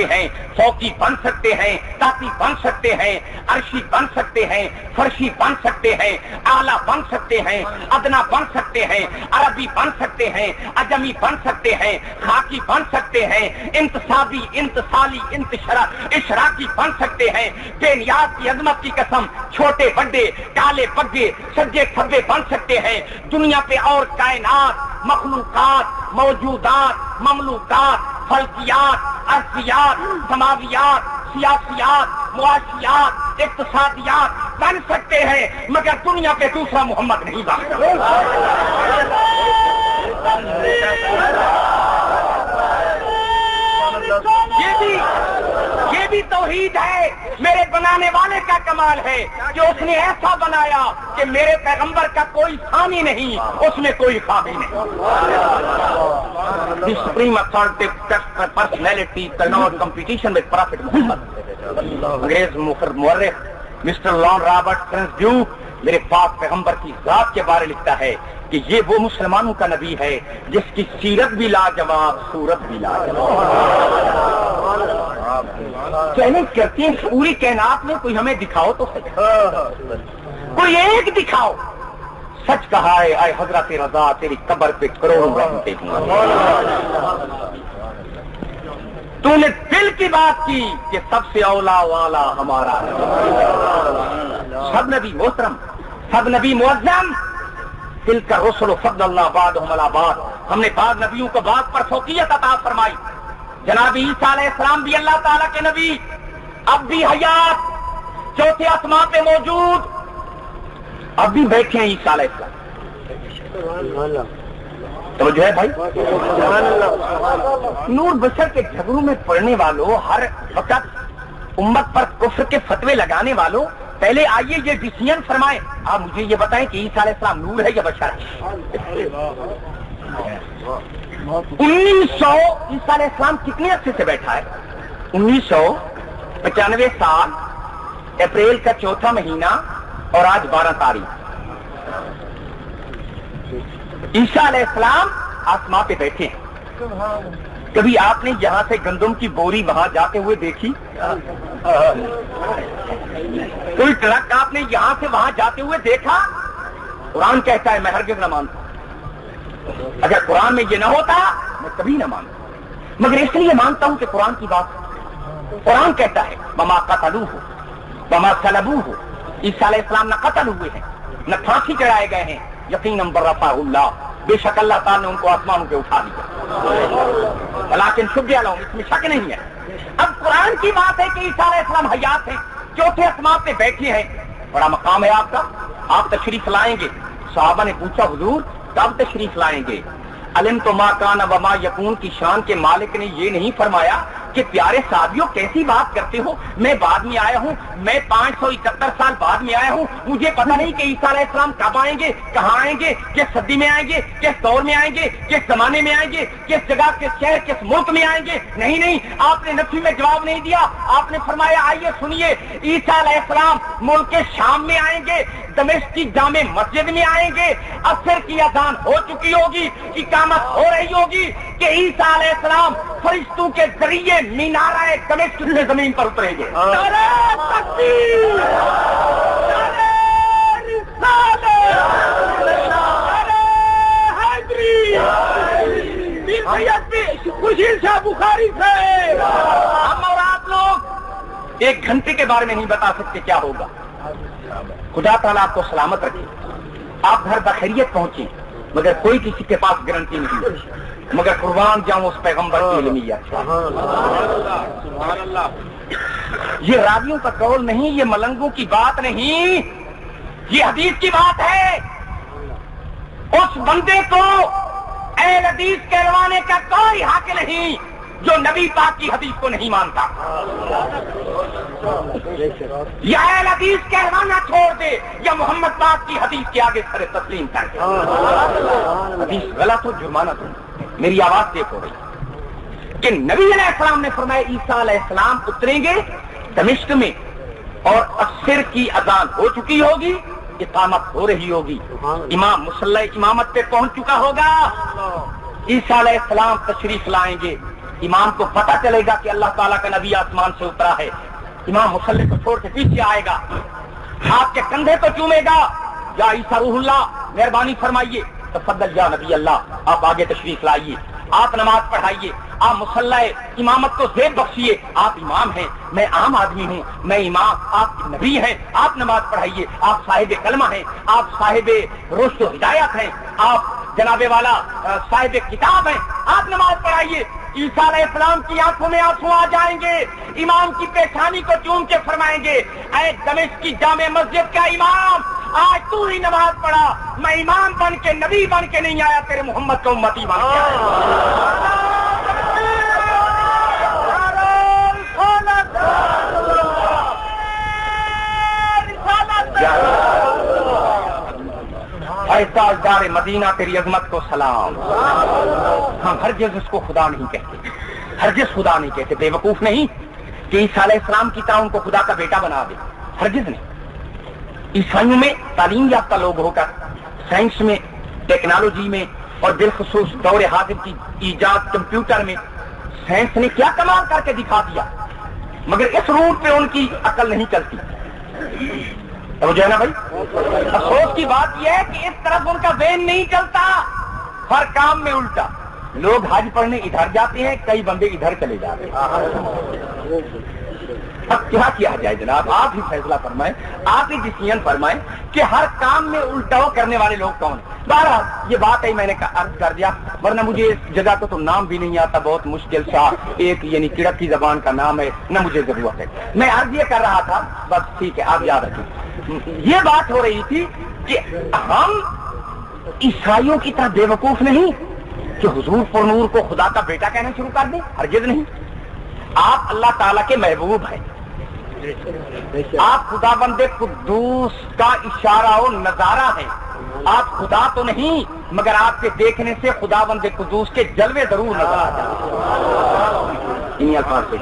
ہیں, فوقی بن سکتے ہیں, تاتی بن سکتے ہیں, عرشی بن سکتے ہیں, فرشی بن سکتے ہیں, اعلیٰ بن سکتے ہیں, ادنا بن سکتے ہیں, عربی بن سکتے ہیں, عجمی بن سکتے ہیں, خاکی بن سکتے ہیں, انتصابی, انتصالی, اشراقی بن سکتے ہیں. بے نیاز کی عظمت کی قسم چھوٹے بڑے, کالے پگے, سجے کھبے بن سکتے ہیں. دنیا پہ اور کائنات, مخلوقات, موجودات, مملوکات, فلکیات, ارضیات, سماویات, سیاسیات, معاشیات, اقتصادیات بن سکتے ہیں, مگر دنیا پہ دوسرا محمد نہیں بن سکتا. یہ بھی توحید ہے. میرے بنانے والے کا کمال ہے کہ اس نے ایسا بنایا کہ میرے پیغمبر کا کوئی ثانی نہیں, اس میں کوئی خامی نہیں. The supreme authoritative personality cannot competition with Prophet Muhammad. انگریز مورخ مسٹر لان رابرٹ فرینس ڈیو میرے پاک پیغمبر کی ذات کے بارے لکھتا ہے کہ یہ وہ مسلمانوں کا نبی ہے جس کی سیرت بھی لاجواب, صورت بھی لاجواب. چیلنج کرتی ہیں پوری کائنات میں کوئی ہمیں دکھاؤ تو سچ, کوئی ایک دکھاؤ. سچ کہا ہے اے حضرت رضا, تیری قبر پہ کروڑوں رحمتیں ہوں. تو نے دل کی بات کی کہ سب سے اولا والا ہمارا ہے. سب نبی محترم, سب نبی معظم, دل کا رسول فضل اللہ بعدہم علی بعض. ہم نے بعض نبیوں کو بعض پر فوقیت عطا فرمائی. جناب عیسیٰ علیہ السلام بھی اللہ تعالیٰ کے نبی, اب بھی حیات, چوتھے آسمان پہ موجود, اب بھی بیٹھے ہیں عیسیٰ علیہ السلام. تو جو ہے بھائی, نور بشر کے جھگڑوں میں پڑنے والوں, ہر وقت امت پر کفر کے فتوے لگانے والوں, پہلے آئیے یہ ڈیسیژن فرمائیں. آپ مجھے یہ بتائیں کہ عیسیٰ علیہ السلام نور ہے یا بشر ہے؟ 1900 عیسیٰ علیہ السلام کتنے عرصے سے بیٹھا ہے؟ 1995 سال, اپریل کا 4واں مہینہ اور آج 12 تاریخ. عیسیٰ علیہ السلام آسمان پہ بیٹھے ہیں. کبھی آپ نے یہاں سے گندم کی بوری وہاں جاتے ہوئے دیکھی؟ کوئی ٹرک آپ نے یہاں سے وہاں جاتے ہوئے دیکھا؟ قرآن کہتا ہے, میں ہرگز نہ مانتا. اگر قرآن میں یہ نہ ہوتا میں کبھی نہ مانتا, مگر اس لیے مانتا ہوں کہ قرآن کی بات. قرآن کہتا ہے وما قتلوہ وما صلبوہ, عیسیٰ علیہ السلام نہ قتل ہوئے ہیں نہ پھانسی چڑھائے گئے ہیں, یقیناً برفعہ اللہ, بے شک اللہ تعالیٰ نے ان کو آسمانوں پہ اٹھا دیا. لیکن شبہ لہم, اس میں شک نہیں ہے. اب قرآن کی بات ہے کہ عیسیٰ علیہ السلام حیات ہیں, چوتھے آسمان پہ بیٹھے ہیں. بڑا مقام ہے آپ کا, آپ تشریف لائیں گے. صحابہ نے پوچھا حضور کب تشریف لائیں گے؟ علم تو ما کان وما یکون کی شان کے مالک نے یہ نہیں فرمایا کہ پیارے صحابیوں کیسی بات کرتے ہو, میں بعد میں آیا ہوں, میں 571 سال بعد میں آیا ہوں, مجھے پتہ نہیں کہ عیسیٰ علیہ السلام کب آئیں گے, کہاں آئیں گے, کس صدی میں آئیں گے, کس دور میں آئیں گے, کس زمانے میں آئیں گے, کس جگہ, کس شہر, کس ملک میں آئیں گے. نہیں, آپ نے نفی میں جواب نہیں دیا. آپ نے فرمایا آئیے سنیے, عیسیٰ علیہ السلام ملک شام میں آئیں گے, دمشق کی جامع مسجد میں آئیں گے, عصر کی اذان ہو چکی ہوگی, اقامت ہو رہی ہوگی کہ عیسیٰ علیہ السلام فرشتوں کے ذریعے مینارہ دمشق سے زمین پر اتریں گے. بخاری سے ہم اور آپ لوگ 1 گھنٹے کے بارے میں نہیں بتا سکتے کیا ہوگا. خدا تعالیٰ آپ کو سلامت رکھے, آپ گھر بخیریت پہنچے, مگر کوئی کسی کے پاس گارنٹی نہیں, مگر قربان جاؤں اس پیغمبر کی علمیت. یہ راویوں کا قول نہیں, یہ ملنگوں کی بات نہیں, یہ حدیث کی بات ہے. اس بندے کو اہل حدیث کہلوانے کا کوئی حق نہیں جو نبی پاک کی حدیث کو نہیں مانتا. یا اہل حدیث کہلوانا چھوڑ دے یا محمد پاک کی حدیث کے آگے سر تسلیم کر دے. حدیث غلط ہو, جرمانہ دو. میری آواز دیکھ ہو رہی کہ نبی علیہ السلام نے فرمایا عیسیٰ علیہ السلام اتریں گے دمشق میں اور عصر کی اذان ہو چکی ہوگی, اقامت ہو رہی ہوگی, امام مصلی امامت پہ پہنچ چکا ہوگا. عیسیٰ علیہ السلام تشریف لائیں گے, امام کو پتہ چلے گا کہ اللہ تعالیٰ کا نبی آسمان سے اترا ہے، امام مصلی کو چھوڑ کے پیچھے آئے گا، آپ کے کندھے کو چومے گا، یا عیسیٰ روح اللہ مہربانی فرمائیے، تفضل یا نبی اللہ آپ آگے تشریف لائیے، آپ نماز پڑھائیے، آپ مصلی امامت کو زیب بخشیے، آپ امام ہیں، میں عام آدمی ہوں، میں امام، آپ نبی ہیں، آپ نماز پڑھائیے، آپ صاحب کلمہ ہیں، آپ صاحب رشد و ہدایت ہیں، آپ جناب والا صاحب کتاب ہیں، آپ نماز پڑھائیے۔ عیسیٰ علیہ السلام کی آنکھوں میں آنسو آ جائیں گے، امام کی پیشانی کو چوم کے فرمائیں گے، اے دمشق کی جامع مسجد کا امام، آج تو ہی نماز پڑھا، میں امام بن کے نبی بن کے نہیں آیا، تیرے محمد کو امتی بن کے آیا۔ اے تاجدار مدینہ تیری عظمت کو سلام۔ ہم ہرگز اس کو خدا نہیں کہتے، ہرگز خدا نہیں کہتے، بے وقوف نہیں کہ عیسیٰ علیہ السلام کی طرح ان کو خدا کا بیٹا بنا دے، ہرگز نہیں۔ عیسائیوں میں تعلیم یافتہ لوگ ہو کر سائنس میں، ٹیکنالوجی میں، اور بالخصوص دور حاضر کی ایجاد کمپیوٹر میں سائنس نے کیا کمال کر کے دکھا دیا، مگر اس روٹ پہ ان کی عقل نہیں چلتی، جو ہے نا بھائی۔ افسوس کی بات یہ ہے کہ اس طرف ان کا ذہن نہیں چلتا، ہر کام میں الٹا، لوگ حج پڑھنے ادھر جاتے ہیں، کئی بندے ادھر چلے جاتے ہیں۔ اب کیا جائے جناب، آپ ہی فیصلہ فرمائیں، آپ ہی ڈسیزن فرمائیں کہ ہر کام میں الٹاؤ کرنے والے لوگ کون ہیں۔ بہرحال یہ بات ہے، میں نے عرض کر دیا، ورنہ مجھے اس جگہ کو تو نام بھی نہیں آتا، بہت مشکل سا ایک یعنی کڑکی زبان کا نام ہے، نہ مجھے ضرورت ہے۔ میں عرض یہ کر رہا تھا، بس ٹھیک ہے، آپ یاد رکھیں، یہ بات ہو رہی تھی کہ ہم عیسائیوں کی طرح بے وقوف نہیں کہ حضور پر نور کو خدا کا بیٹا کہنا شروع کر دیں، ہرگز نہیں۔ آپ اللہ تعالیٰ کے محبوب ہیں، آپ خدا بند قدوس کا اشارہ و نظارہ ہیں، آپ خدا تو نہیں، مگر آپ کے دیکھنے سے خدا بند قدوس کے جلوے ضرور نظر آ جائیں۔ انہی الفاظ سے